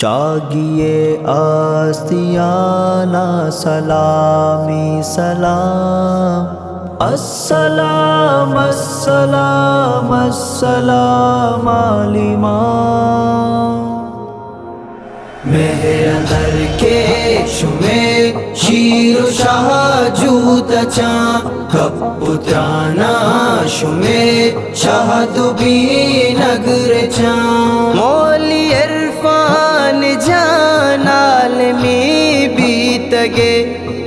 چاگیے آستیانہ سلامی سلام، السلام السلام السلام علیمان۔ مہر اندر کے شمے شیر و شاہ جوت چاں، کب پترانا شمے شہد بھی نگر چاں۔ مولی عرفان جان عالمی بیتگے،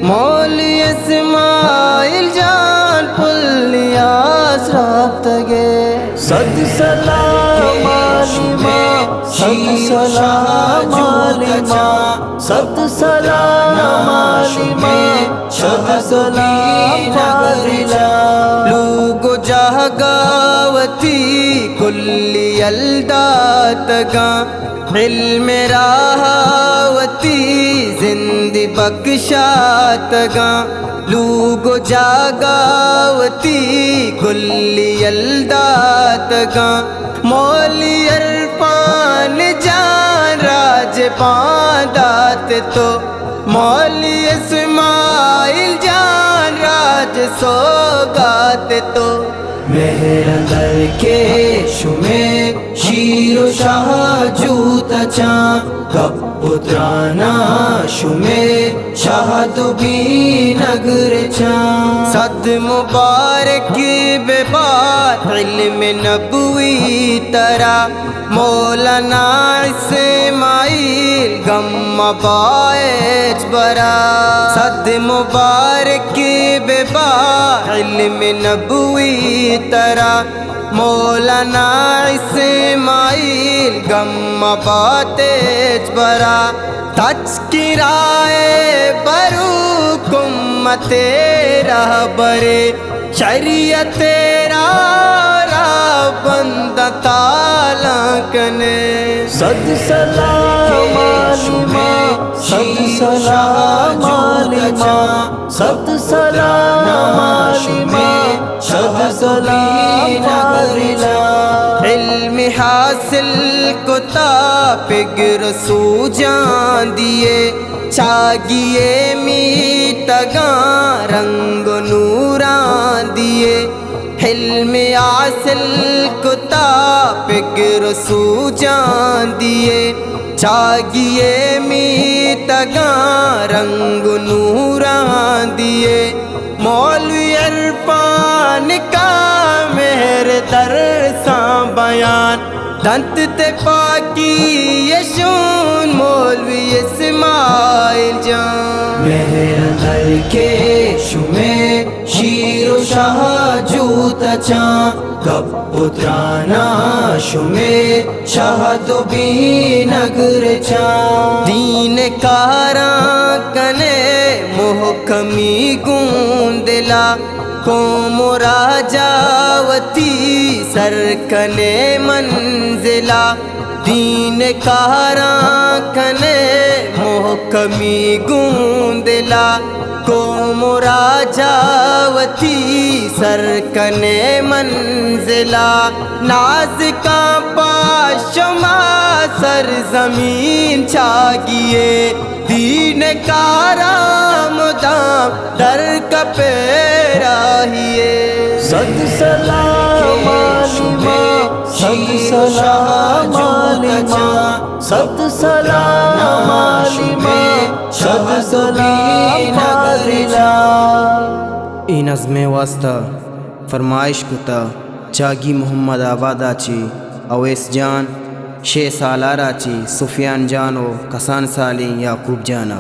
مولی اسماعیل جان پلیاس رابطگے۔ صد سلام علیمان، صد سلام علیمان، صد سلام علیمان، صد سلام علیمان۔ لوگو جہگاوتی کلی الداتگاں، علم راہاوتی زندی بخشاتگاں۔ لوگو جاگاوتی کلی الداتگاں، مولی عرفان جان راج پاندات تو، مولی اسماعیل جان راج سوگات تو۔ مہر اندر کے شمے شیر و شاہ جوت چاں، کب پترانا شمے شہد بھی نگر چاں۔ صد مبارک بے بات علم نبوی ترا، مولانا اسماعیل غم باعث برا۔ صد مبارک بے بات علم نبوی ترا، مولانا اسماعیل غم باعث برا۔ تذکرائے برو کمت رہبرے، شریعت را بندہ تالا کنے۔ صد سلام علیمان، صد سلام علیمان، صد سلام علیمان، صد سلام علیمان۔ علم حاصل کتا پگر سو جان دیے، چاگیے میتگاں رنگ نوران دیے۔ علم حاصل کتا پگر سو جان دیے، چاگیے میتگاں رنگ نوران دیے۔ مولوی عرفان کا مہر درساں بیان، دنت تے پاکی یشون مولوی اسماعیل جان۔ مہر اندر کے شمے شیر و شاہ جوت چاں، کب پترانا شمے شہد بھی نگر چاں۔ دین کاراں کنے محکمی گوندلا، قوم راجاوتی سرکنے منزلہ۔ دین کاراں کنے محکمی گوندلا، قوم راجاوتی سرکنے منزلہ۔ ناز کا پاشما سرزمین چاگیے، دین کارا مدام در کپے راہیے۔ صد سلام علیمان، صد سلام علیمان، صد سلام علیمان، صد سلام علیمان۔ ای نظم واسطہ فرمائش کتا چاگی محمد آبادہ چی، اویس جان 6 سالارہ چی، سفیان جان و کسان سالی یعقوب جانا۔